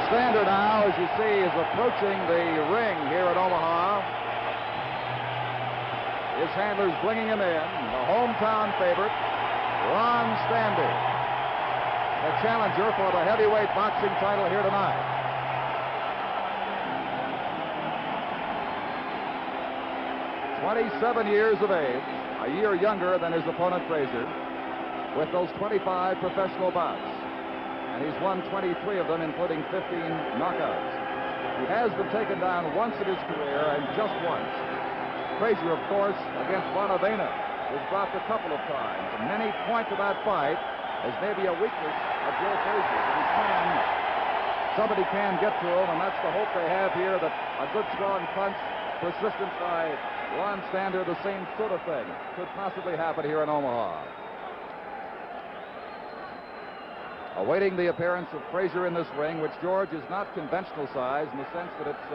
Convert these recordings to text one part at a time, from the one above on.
Stander now, as you see, is approaching the ring here at Omaha. His handler's bringing him in. The hometown favorite, Ron Stander, the challenger for the heavyweight boxing title here tonight. "27 years of age, a year younger than his opponent Frazier, with those 25 professional bouts. And he's won 23 of them, including 15 knockouts. He has been taken down once in his career, and just once. Frazier, of course, against Bonavena, was dropped a couple of times. And many point to that fight as maybe a weakness of Joe Frazier. Somebody can get to him, and that's the hope they have here, that a good, strong punch, persistence by Ron Stander, the same sort of thing could possibly happen here in Omaha. Awaiting the appearance of Frazier in this ring, which, George, is not conventional size in the sense that it's,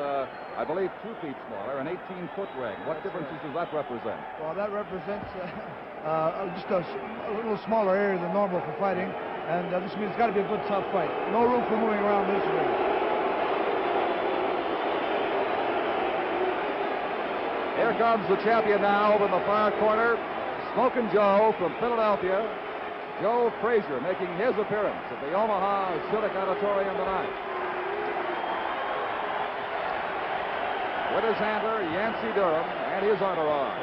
I believe, 2 feet smaller, an 18-foot ring. What differences does that represent? Well, that represents just a little smaller area than normal for fighting, and this means it's got to be a good, tough fight. No room for moving around this ring. Here comes the champion now over in the far corner, Smokin' Joe from Philadelphia. Joe Frazier making his appearance at the Omaha Civic Auditorium tonight. With his handler, Yancey Durham, and his entourage.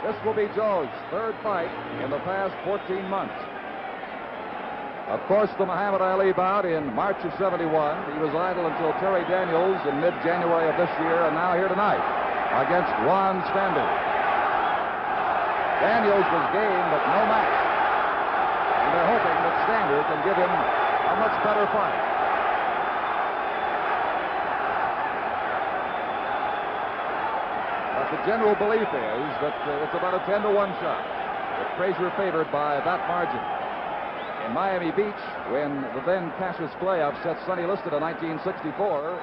This will be Joe's 3rd fight in the past 14 months. Of course, the Muhammad Ali bout in March of '71. He was idle until Terry Daniels in mid-January of this year, and now here tonight against Ron Stander. Daniels was game, but no match. They're hoping that Stander can give him a much better fight. But the general belief is that it's about a 10-to-1 shot, with Frazier favored by that margin. In Miami Beach, when the then Cassius Clay upset Sonny Liston in 1964,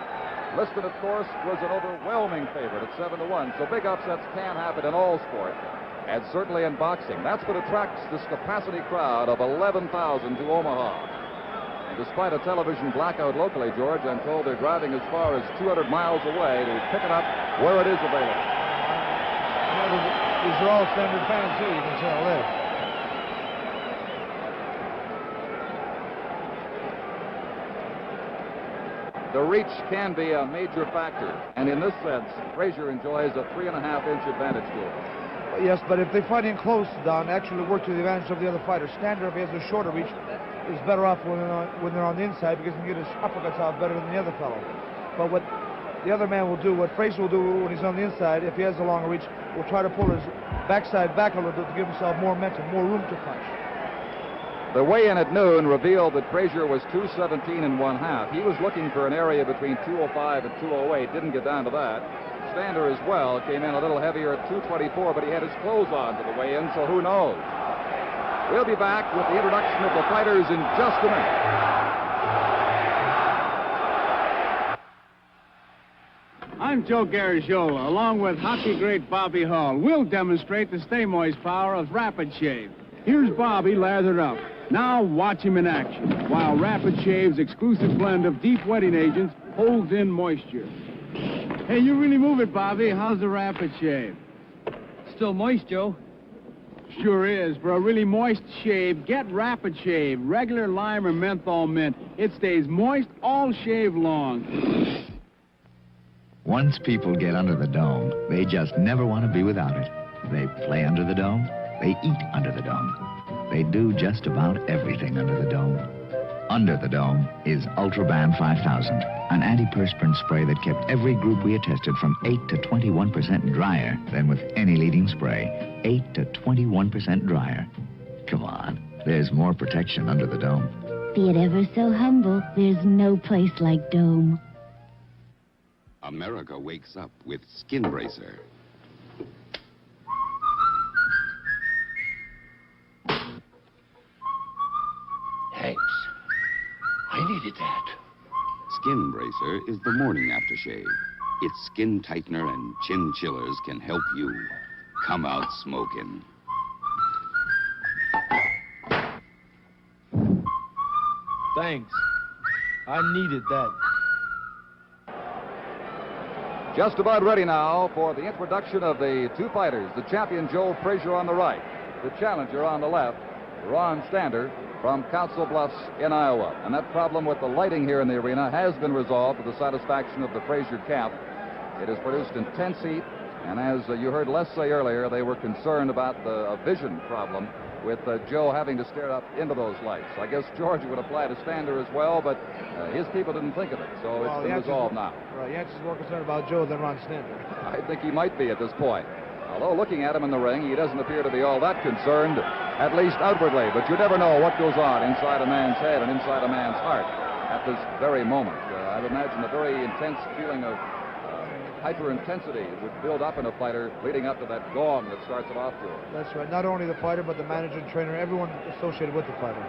Liston, of course, was an overwhelming favorite at 7-to-1. So big upsets can happen in all sport, and certainly in boxing. That's what attracts this capacity crowd of 11,000 to Omaha. And despite a television blackout locally, George, I'm told they're driving as far as 200 miles away to pick it up where it is available. These are all Standard fans, too, you can tell there. The reach can be a major factor, and in this sense, Frazier enjoys a 3.5-inch advantage to him. Yes, but if they fight in close, Don, actually work to the advantage of the other fighter. Stander, if he has a shorter reach, is better off when they're on the inside because he can get his uppercuts out better than the other fellow. But what the other man will do, what Frazier will do when he's on the inside, if he has a longer reach, will try to pull his backside back a little bit to give himself more momentum, more room to punch. The weigh-in at noon revealed that Frazier was 217 1/2. He was looking for an area between 205 and 208, didn't get down to that. Stander as well came in a little heavier at 224, but he had his clothes on to the weigh-in, so who knows? We'll be back with the introduction of the fighters in just a minute. I'm Joe Garagiola, along with hockey great Bobby Hull. We'll demonstrate the Stay Moist power of Rapid Shave. Here's Bobby lathered up. Now watch him in action, while Rapid Shave's exclusive blend of deep wetting agents holds in moisture. Hey, you really move it, Bobby. How's the Rapid Shave? Still moist, Joe. Sure is. For a really moist shave, get Rapid Shave. Regular lime or menthol mint. It stays moist all shave long. Once people get under the dome, they just never want to be without it. They play under the dome. They eat under the dome. They do just about everything under the dome. Under the dome is Ultraban 5000, an antiperspirant spray that kept every group we had tested from 8 to 21% drier than with any leading spray. 8 to 21% drier. Come on, there's more protection under the dome. Be it ever so humble, there's no place like Dome. America wakes up with Skin Bracer. Thanks. I needed that. Skin Bracer is the morning aftershave. Its skin tightener and chin chillers can help you come out smoking. Thanks. I needed that. Just about ready now for the introduction of the two fighters, the champion Joe Frazier on the right, the challenger on the left, Ron Stander from Council Bluffs in Iowa. And that problem with the lighting here in the arena has been resolved to the satisfaction of the Frazier camp. It has produced intense heat, and as you heard Les say earlier, they were concerned about a vision problem with Joe having to stare up into those lights. I guess George would apply to Stander as well, but his people didn't think of it, so it's been resolved now. Right, Yancey's more concerned about Joe than Ron Stander. I think he might be at this point. Although looking at him in the ring, he doesn't appear to be all that concerned, at least outwardly, but you never know what goes on inside a man's head and inside a man's heart at this very moment. I'd imagine a very intense feeling of hyper-intensity would build up in a fighter leading up to that gong that starts it off to him. That's right. Not only the fighter, but the manager, trainer, everyone associated with the fighter.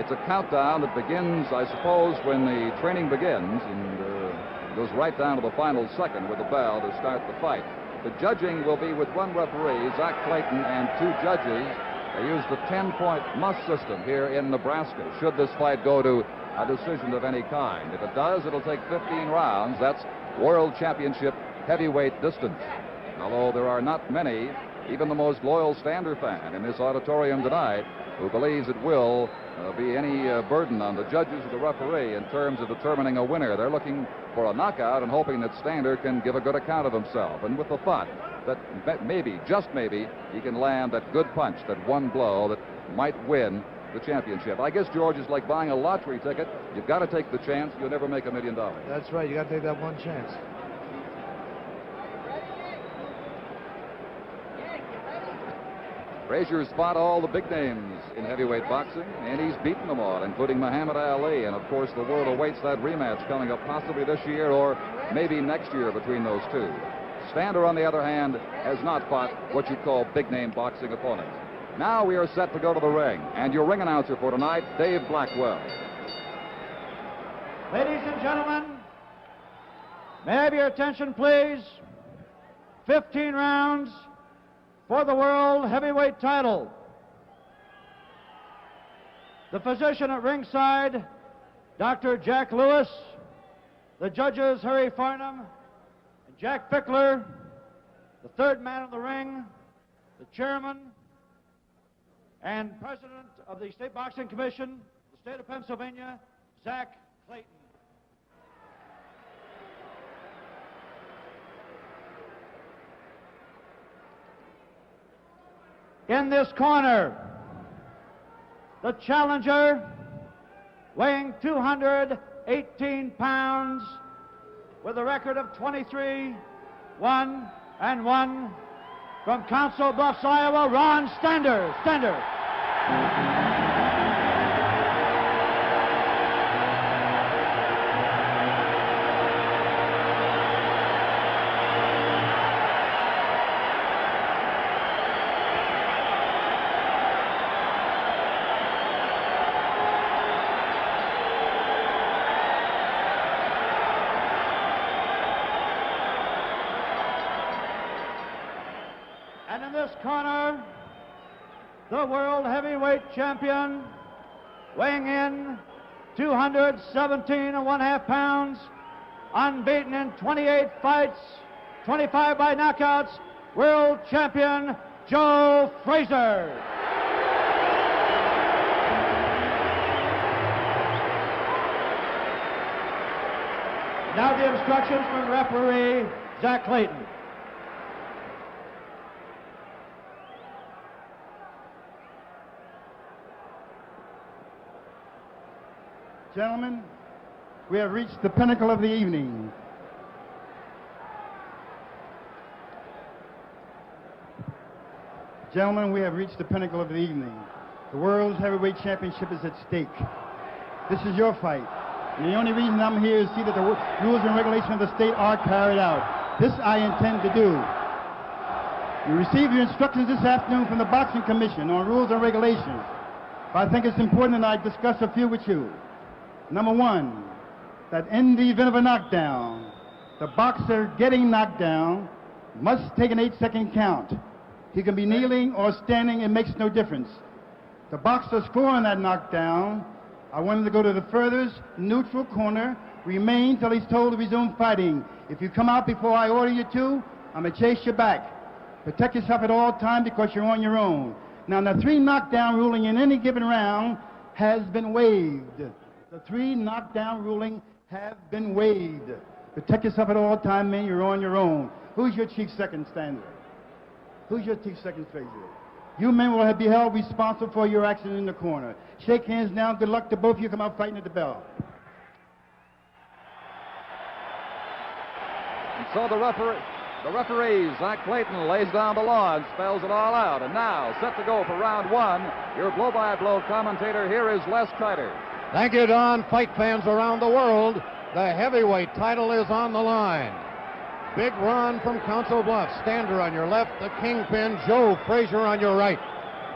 It's a countdown that begins, I suppose, when the training begins and goes right down to the final second with the bell to start the fight. The judging will be with one referee, Zach Clayton, and two judges. They use the 10-point must system here in Nebraska, should this fight go to a decision of any kind. If it does, it'll take 15 rounds. That's World Championship heavyweight distance. Although there are not many, even the most loyal Stander fan in this auditorium tonight, who believes it will be any burden on the judges or the referee in terms of determining a winner. They're looking for a knockout and hoping that Stander can give a good account of himself, and with the thought that maybe, just maybe, he can land that good punch, that one blow that might win the championship. I guess, George, is like buying a lottery ticket. You've got to take the chance. You'll never make $1 million. That's right. You got to take that one chance. Frazier's fought all the big names in heavyweight boxing, and he's beaten them all, including Muhammad Ali. And, of course, the world awaits that rematch coming up possibly this year or maybe next year between those two. Stander, on the other hand, has not fought what you call big-name boxing opponents. Now we are set to go to the ring, and your ring announcer for tonight, Dave Blackwell. Ladies and gentlemen, may I have your attention, please? 15 rounds for the world heavyweight title. The physician at ringside, Dr. Jack Lewis. The judges, Harry Farnham and Jack Fickler. The third man in the ring, the chairman and president of the State Boxing Commission, the state of Pennsylvania, Zach Clayton. In this corner, the challenger, weighing 218 pounds, with a record of 23-1-1, from Council Bluffs, Iowa, Ron Stander. And in this corner, the world heavyweight champion, weighing in 217.5 pounds, unbeaten in 28 fights, 25 by knockouts, world champion Joe Frazier. Now the instructions from referee Zach Clayton. Gentlemen, we have reached the pinnacle of the evening. Gentlemen, we have reached the pinnacle of the evening. The World's Heavyweight Championship is at stake. This is your fight. And the only reason I'm here is to see that the rules and regulations of the state are carried out. This I intend to do. You received your instructions this afternoon from the Boxing Commission on rules and regulations. But I think it's important that I discuss a few with you. Number one, that in the event of a knockdown, the boxer getting knocked down must take an 8-second count. He can be kneeling or standing, it makes no difference. The boxer scoring that knockdown I want him to go to the furthest neutral corner, remain till he's told to resume fighting. If you come out before I order you to, I'm going to chase you back. Protect yourself at all times because you're on your own. Now, the 3 knockdown ruling in any given round has been waived. The 3 knockdown ruling have been waived. Protect yourself at all times, man. You're on your own. Who's your chief second stander? Who's your chief second Frazier? You men will be held responsible for your action in the corner. Shake hands now. Good luck to both of you. Come out fighting at the bell. And so the referee, Zach Clayton, lays down the law and spells it all out. And now, set to go for round 1, your blow-by-blow commentator here is Les Kreider. Thank you, Don. Fight fans around the world, the heavyweight title is on the line. Big Ron from Council Bluffs, Stander on your left, the Kingpin, Joe Frazier on your right.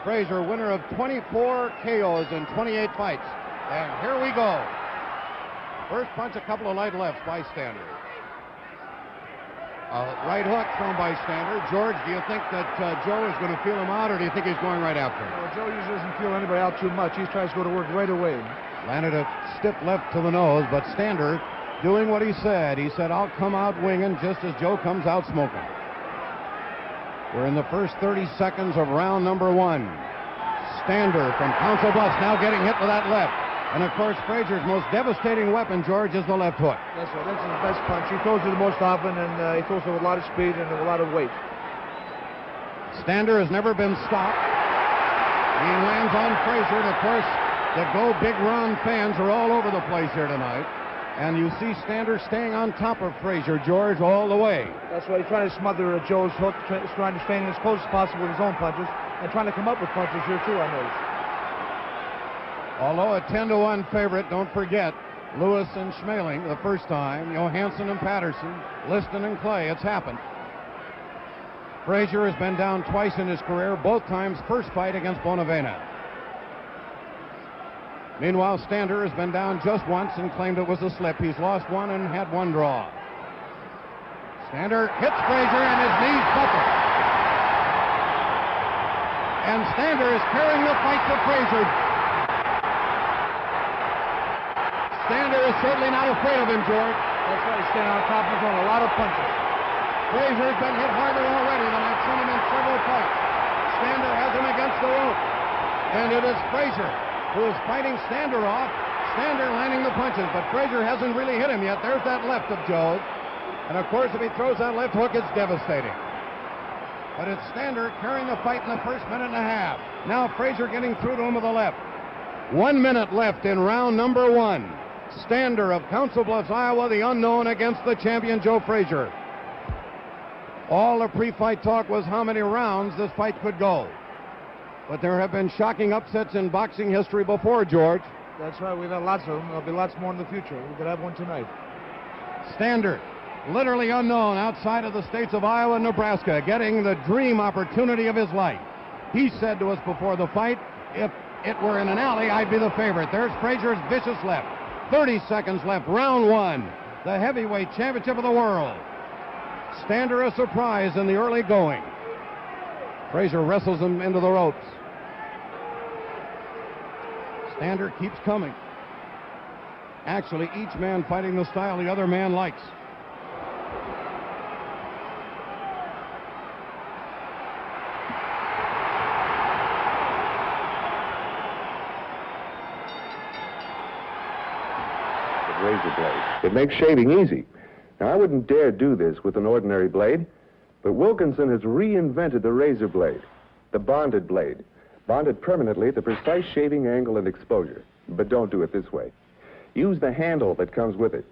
Frazier, winner of 24 KOs in 28 fights. And here we go. First punch, a couple of light lefts by Stander. Right hook thrown by Stander. George, do you think that Joe is going to feel him out, or do you think he's going right after him? No, Joe usually doesn't feel anybody out too much. He tries to go to work right away. Landed a stiff left to the nose, but Stander doing what he said. He said, I'll come out winging just as Joe comes out smoking. We're in the first 30 seconds of round number 1. Stander from Council Bluffs now getting hit with that left. And, of course, Frazier's most devastating weapon, George, is the left hook. That's right. That's his best punch. He throws it the most often, and he throws it with a lot of speed and a lot of weight. Stander has never been stopped. He lands on Frazier, and, of course, the Go Big Ron fans are all over the place here tonight. And you see Stander staying on top of Frazier, George, all the way. That's why he's trying to smother Joe's hook, trying to stay in as close as possible with his own punches, and trying to come up with punches here, too, I noticed. Although a 10-1 favorite, don't forget, Lewis and Schmeling the first time, Johansson and Patterson, Liston and Clay, it's happened. Frazier has been down twice in his career, both times first fight against Bonavena. Meanwhile, Stander has been down just once and claimed it was a slip. He's lost 1 and had 1 draw. Stander hits Frazier and his knees buckle. And Stander is carrying the fight to Frazier. Stander is certainly not afraid of him, George. That's right, he's standing on top of him, throwing a lot of punches. Frazier's been hit harder already than I've seen him in several fights. Stander has him against the rope. And it is Frazier who is fighting Stander off. Stander landing the punches, but Frazier hasn't really hit him yet. There's that left of Joe. And, of course, if he throws that left hook, it's devastating. But it's Stander carrying the fight in the first minute and a half. Now Frazier getting through to him with the left. 1 minute left in round number 1. Stander of Council Bluffs, Iowa, the unknown against the champion Joe Frazier. All the pre-fight talk was how many rounds this fight could go. But there have been shocking upsets in boxing history before, George. That's right, we've had lots of them. There'll be lots more in the future. We could have one tonight. Stander, literally unknown outside of the states of Iowa and Nebraska, getting the dream opportunity of his life. He said to us before the fight, if it were in an alley, I'd be the favorite. There's Frazier's vicious left. 30 seconds left, round 1. The heavyweight championship of the world. Stander a surprise in the early going. Frazier wrestles him into the ropes. Stander keeps coming. Actually, each man fighting the style the other man likes. Razor blade. It makes shaving easy. Now, I wouldn't dare do this with an ordinary blade, but Wilkinson has reinvented the razor blade, the bonded blade, bonded permanently at the precise shaving angle and exposure. But don't do it this way. Use the handle that comes with it.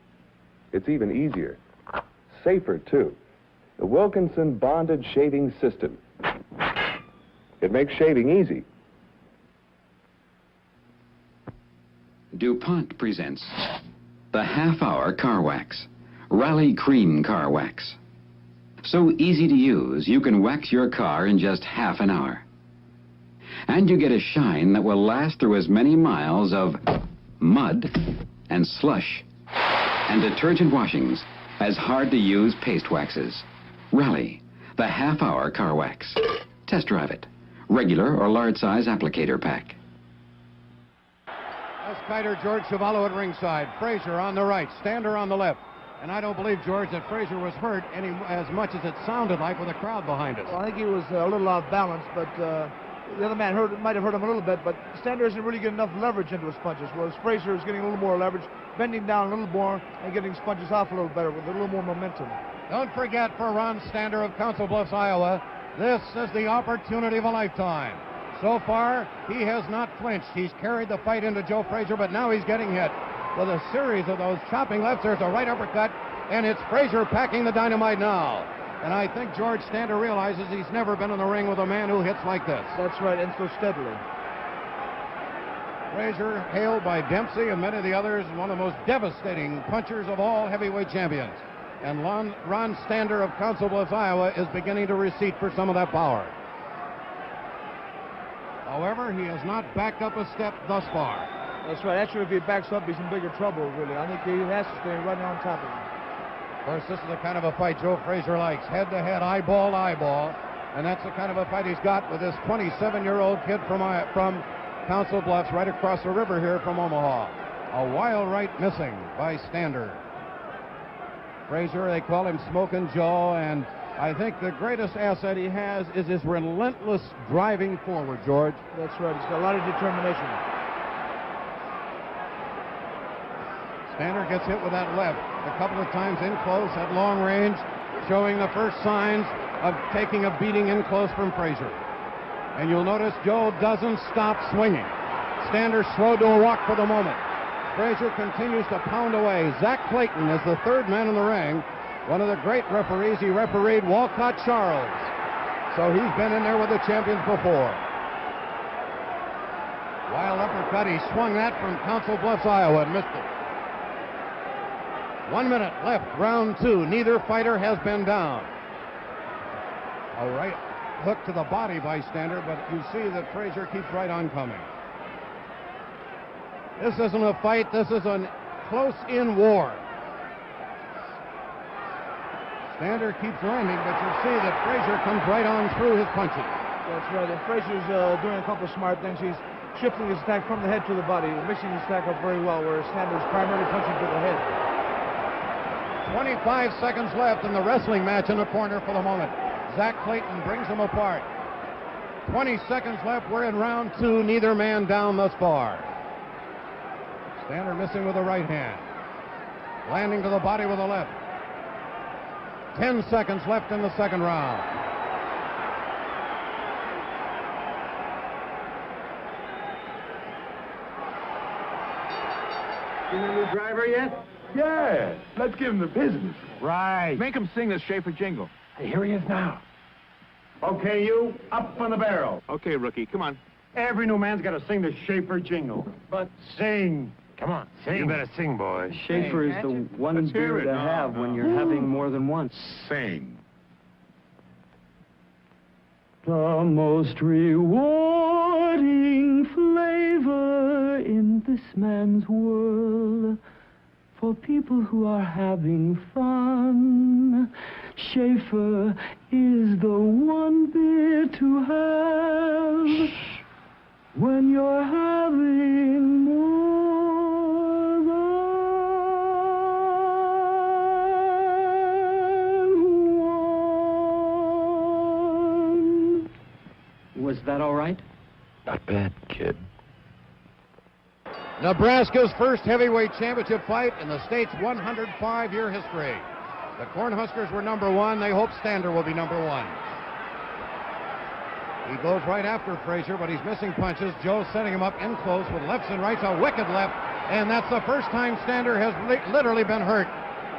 It's even easier. Safer, too. The Wilkinson bonded shaving system. It makes shaving easy. DuPont presents the half-hour car wax. Rally Cream Car Wax. So easy to use, you can wax your car in just half an hour. And you get a shine that will last through as many miles of mud and slush and detergent washings as hard-to-use paste waxes. Rally, the half-hour car wax. Test drive it. Regular or large-size applicator pack. Wes Kiter, George Chuvalo at ringside. Frazier on the right, Stander on the left. And I don't believe, George, that Frazier was hurt as much as it sounded like with a crowd behind us. Well, I think he was a little off balance, but the other man might have hurt him a little bit, but Stander isn't really getting enough leverage into his punches, whereas Frazier is getting a little more leverage, bending down a little more, and getting his punches off a little better with a little more momentum. Don't forget, for Ron Stander of Council Bluffs, Iowa, this is the opportunity of a lifetime. So far, he has not flinched. He's carried the fight into Joe Frazier, but now he's getting hit with a series of those chopping lefts. There's a right uppercut, and it's Frazier packing the dynamite now. And I think George Stander realizes he's never been in the ring with a man who hits like this. That's right, and so steadily. Frazier, hailed by Dempsey and many of the others, one of the most devastating punchers of all heavyweight champions. And Ron Stander of Council Bluffs, Iowa, is beginning to recede for some of that power. However, he has not backed up a step thus far. That's right. Actually, if he backs up, he's in bigger trouble, really. I think he has to stay right on top of him. Of course, this is the kind of a fight Joe Frazier likes. Head-to-head, eyeball to eyeball. And that's the kind of a fight he's got with this 27-year-old kid from Council Bluffs, right across the river here from Omaha. A wild right missing by Stander. Frazier, they call him Smokin' Joe, and I think the greatest asset he has is his relentless driving forward, George. That's right. He's got a lot of determination. Stander gets hit with that left a couple of times in close at long range, showing the first signs of taking a beating in close from Frazier. And you'll notice Joe doesn't stop swinging. Stander slowed to a walk for the moment. Frazier continues to pound away. Zach Clayton is the third man in the ring. One of the great referees. He refereed Walcott Charles. So he's been in there with the champions before. Wild uppercut. He swung that from Council Bluffs, Iowa, and missed it. 1 minute left, round two. Neither fighter has been down. A right hook to the body by Stander, but you see that Frazier keeps right on coming. This isn't a fight. This is a close-in war. Stander keeps landing, but you see that Frazier comes right on through his punches. That's right. And Frazier's doing a couple of smart things. He's shifting his attack from the head to the body, mixing his attack up very well, whereas Stander's primarily punching to the head. 25 seconds left in the wrestling match in the corner for the moment. Zach Clayton brings them apart. 20 seconds left. We're in round two. Neither man down thus far. Stander missing with the right hand. Landing to the body with the left. 10 seconds left in the second round. You the new driver yet? Yeah. Let's give him the business. Right. Make him sing the Schaefer jingle. Here he is now. Okay, you, up on the barrel. Okay, rookie, come on. Every new man's got to sing the Schaefer jingle. But sing. Come on, sing. You better sing, boy. Schaefer is the one beer to have when you're having more than one. Sing. The most rewarding flavor in this man's world for people who are having fun. Schaefer is the one beer to have when you're having more than one. Was that all right? Not bad, kid. Nebraska's first heavyweight championship fight in the state's 105-year history. The Cornhuskers were number one. They hope Stander will be number one. He goes right after Frazier, but he's missing punches. Joe setting him up in close with lefts and rights, a wicked left, and that's the first time Stander has literally been hurt.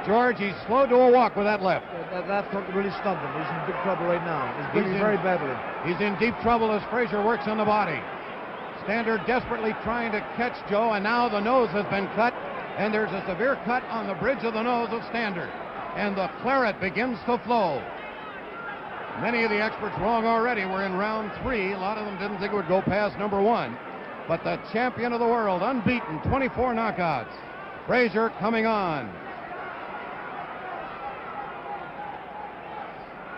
George, he's slowed to a walk with that left. That really stunned him. He's in big trouble right now. He's bleeding very badly. He's in deep trouble as Frazier works on the body. Stander desperately trying to catch Joe, and now the nose has been cut, and there's a severe cut on the bridge of the nose of Stander. And the claret begins to flow. Many of the experts wrong already. We're in round three. A lot of them didn't think it would go past number one. But the champion of the world, unbeaten, 24 knockouts. Frazier coming on.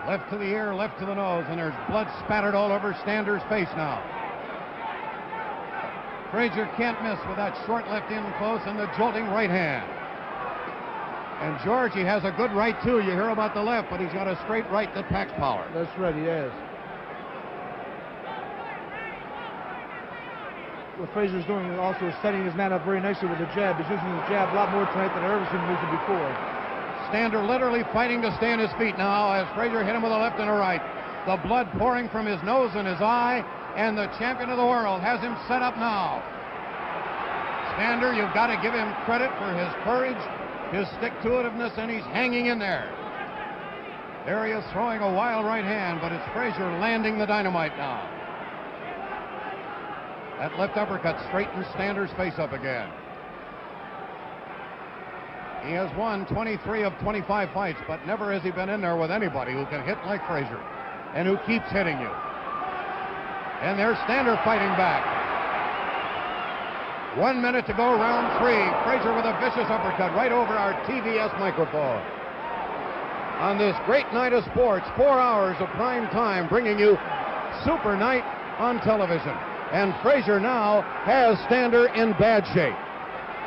Left to the ear, left to the nose, and there's blood spattered all over Stander's face now. Frazier can't miss with that short left in close and the jolting right hand. And George, he has a good right, too. You hear about the left, but he's got a straight right that packs power. That's right, he has. What Frazier's doing is also setting his man up very nicely with the jab. He's using the jab a lot more tonight than I've ever seen him use it before. Stander literally fighting to stay on his feet now as Frazier hit him with a left and a right. The blood pouring from his nose and his eye, and the champion of the world has him set up now. Stander, you've got to give him credit for his courage, his stick-to-itiveness, and he's hanging in there. There he is throwing a wild right hand, but it's Frazier landing the dynamite now. That left uppercut straightens Stander's face up again. He has won 23 of 25 fights, but never has he been in there with anybody who can hit like Frazier and who keeps hitting you. And there's Stander fighting back. 1 minute to go, round 3. Frazier with a vicious uppercut right over our TVS microphone. On this great night of sports, 4 hours of prime time, bringing you Super Night on television. And Frazier now has Stander in bad shape.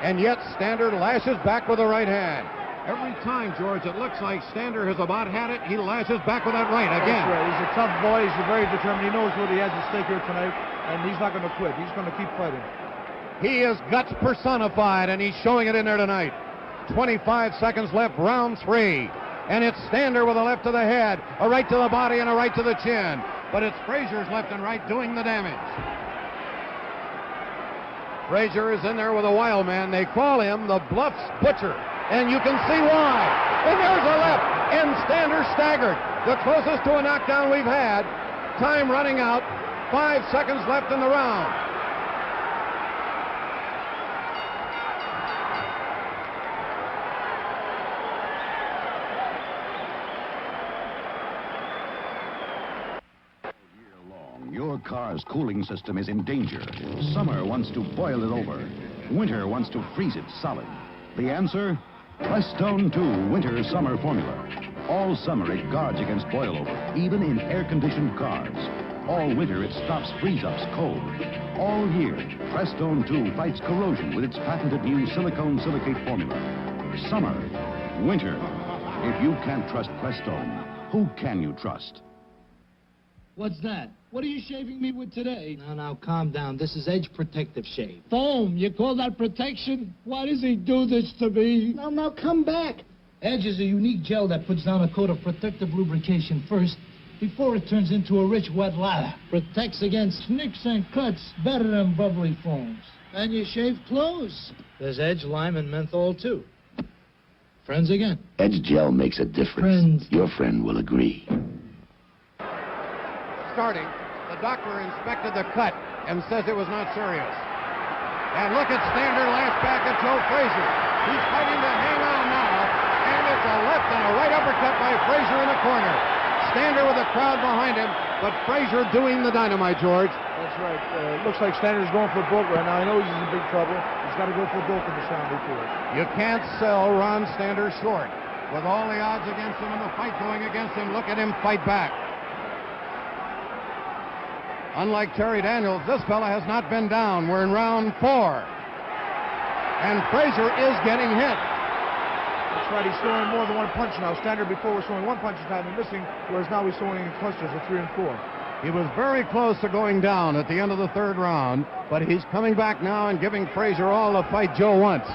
And yet Stander lashes back with the right hand. Every time, George, it looks like Stander has about had it. He lashes back with that right again. That's right. He's a tough boy. He's very determined. He knows what he has at stake here tonight, and he's not going to quit. He's going to keep fighting. He is guts personified, and he's showing it in there tonight. 25 seconds left, round 3. And it's Stander with a left to the head, a right to the body, and a right to the chin. But it's Frazier's left and right doing the damage. Frazier is in there with a wild man. They call him the Bluffs Butcher, and you can see why. And there's a left, and Stander staggered. The closest to a knockdown we've had. Time running out. 5 seconds left in the round. Your car's cooling system is in danger. Summer wants to boil it over. Winter wants to freeze it solid. The answer? Prestone 2 Winter-Summer Formula. All summer it guards against boil over, even in air-conditioned cars. All winter it stops freeze-ups cold. All year, Prestone 2 fights corrosion with its patented new silicone silicate formula. Summer, winter. If you can't trust Prestone, who can you trust? What's that? What are you shaving me with today? Now, calm down. This is Edge Protective Shave. Foam, you call that protection? Why does he do this to me? Now, come back. Edge is a unique gel that puts down a coat of protective lubrication first before it turns into a rich, wet lather. Protects against nicks and cuts better than bubbly foams. And you shave clothes. There's Edge, lime, and menthol, too. Friends again. Edge gel makes a difference. Friends. Your friend will agree. Starting, the doctor inspected the cut and says it was not serious. And look at Stander lash back at Joe Frazier. He's fighting to hang on now, and it's a left and a right uppercut by Frazier in the corner. Stander with the crowd behind him, but Frazier doing the dynamite, George. That's right. Looks like Stander's going for broke right now. I know he's in big trouble. He's got to go for broke in this round before. You can't sell Ron Stander short. With all the odds against him and the fight going against him, look at him fight back. Unlike Terry Daniels, this fella has not been down. We're in round 4. And Frazier is getting hit. That's right. He's throwing more than one punch now. Stander before was throwing one punch at a time and missing, whereas now he's throwing in clusters of 3 and 4. He was very close to going down at the end of the 3rd round, but he's coming back now and giving Frazier all the fight Joe wants.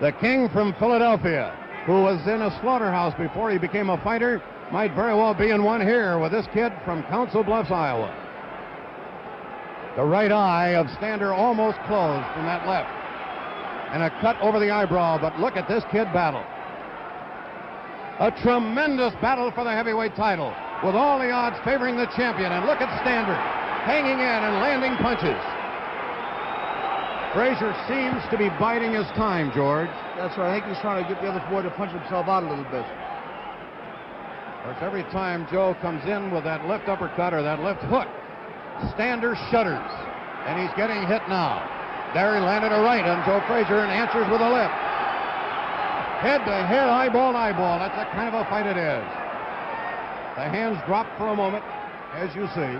The king from Philadelphia, who was in a slaughterhouse before he became a fighter, might very well be in one here with this kid from Council Bluffs, Iowa. The right eye of Stander almost closed from that left. And a cut over the eyebrow, but look at this kid battle. A tremendous battle for the heavyweight title, with all the odds favoring the champion. And look at Stander hanging in and landing punches. Frazier seems to be biding his time, George. That's right. I think he's trying to get the other boy to punch himself out a little bit. Of course, every time Joe comes in with that left uppercut or that left hook, Stander shudders, and he's getting hit now. There he landed a right on Joe Frazier and answers with a left. Head to head, eyeball to eyeball. That's the kind of a fight it is. The hands drop for a moment, as you see.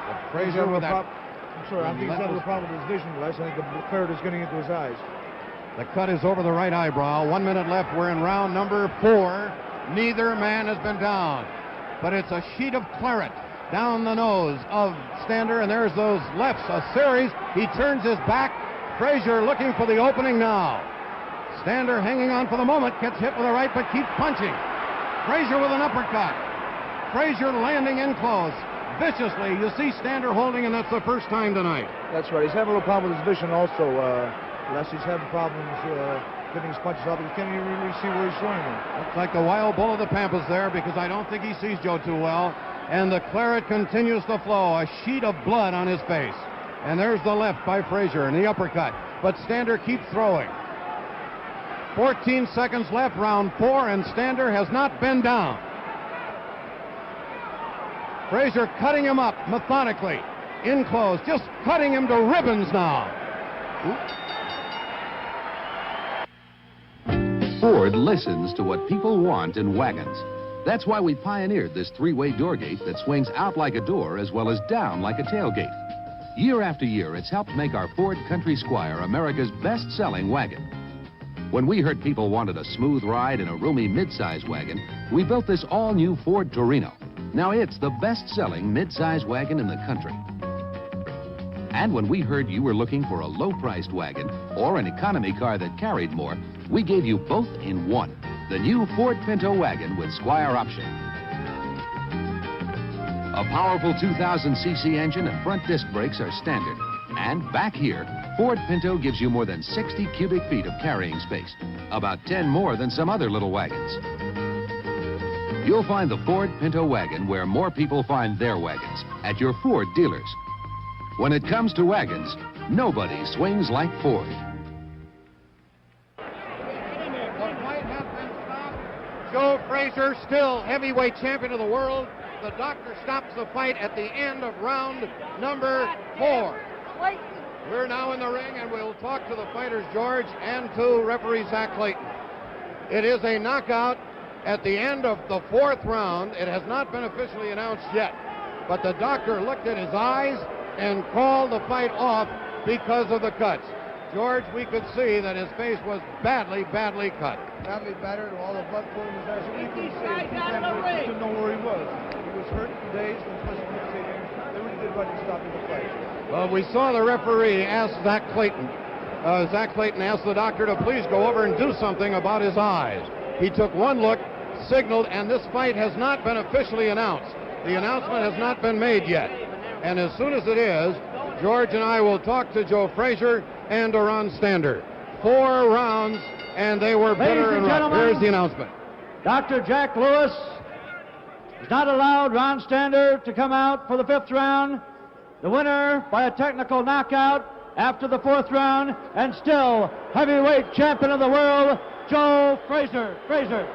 But Frazier with that I'm sorry, I think he's having a problem with his vision, Les. I think the claret is getting into his eyes. The cut is over the right eyebrow. 1 minute left. We're in round number 4. Neither man has been down. But it's a sheet of claret down the nose of Stander, and there's those lefts, a series. He turns his back. Frazier looking for the opening now. Stander hanging on for the moment, gets hit with a right, but keeps punching. Frazier with an uppercut. Frazier landing in close. Viciously, you see Stander holding, and that's the first time tonight. That's right. He's having a little problem with his vision also, Les. He's having problems getting his punches off. He can't even really see where he's throwing them. Looks like the wild bull of the Pampas there, because I don't think he sees Joe too well. And the claret continues to flow, a sheet of blood on his face. And there's the left by Frazier and the uppercut. But Stander keeps throwing. 14 seconds left, round 4, and Stander has not been down. Frazier cutting him up methodically, in close, just cutting him to ribbons now. Ford listens to what people want in wagons. That's why we pioneered this 3-way door gate that swings out like a door as well as down like a tailgate. Year after year, it's helped make our Ford Country Squire America's best-selling wagon. When we heard people wanted a smooth ride in a roomy mid-size wagon, we built this all-new Ford Torino. Now it's the best-selling mid-size wagon in the country. And when we heard you were looking for a low-priced wagon or an economy car that carried more, we gave you both in one. The new Ford Pinto wagon with Squire option. A powerful 2,000cc engine and front disc brakes are standard. And back here, Ford Pinto gives you more than 60 cubic feet of carrying space, about 10 more than some other little wagons. You'll find the Ford Pinto wagon where more people find their wagons, at your Ford dealers. When it comes to wagons, nobody swings like Ford. Joe Frazier, still heavyweight champion of the world. The doctor stops the fight at the end of round number 4. We're now in the ring, and we'll talk to the fighters, George, and to referee Zach Clayton. It is a knockout at the end of the 4th round. It has not been officially announced yet, but the doctor looked at his eyes and called the fight off because of the cuts. George, we could see that his face was badly, badly cut. Badly battered, all the blood flowing in his eyes. We couldn't see it. He didn't know where he was. He was hurt for days, and especially in the stadium. They really did right in stopping the fight. Well, we saw the referee ask Zach Clayton. Zach Clayton asked the doctor to please go over and do something about his eyes. He took one look, signaled, and this fight has not been officially announced. The announcement has not been made yet. And as soon as it is, George and I will talk to Joe Frazier and to Ron Stander. 4 rounds, and they were bitter and rough. Here's the announcement. Dr. Jack Lewis has not allowed Ron Stander to come out for the 5th round. The winner by a technical knockout after the 4th round, and still heavyweight champion of the world, Joe Frazier. Frazier.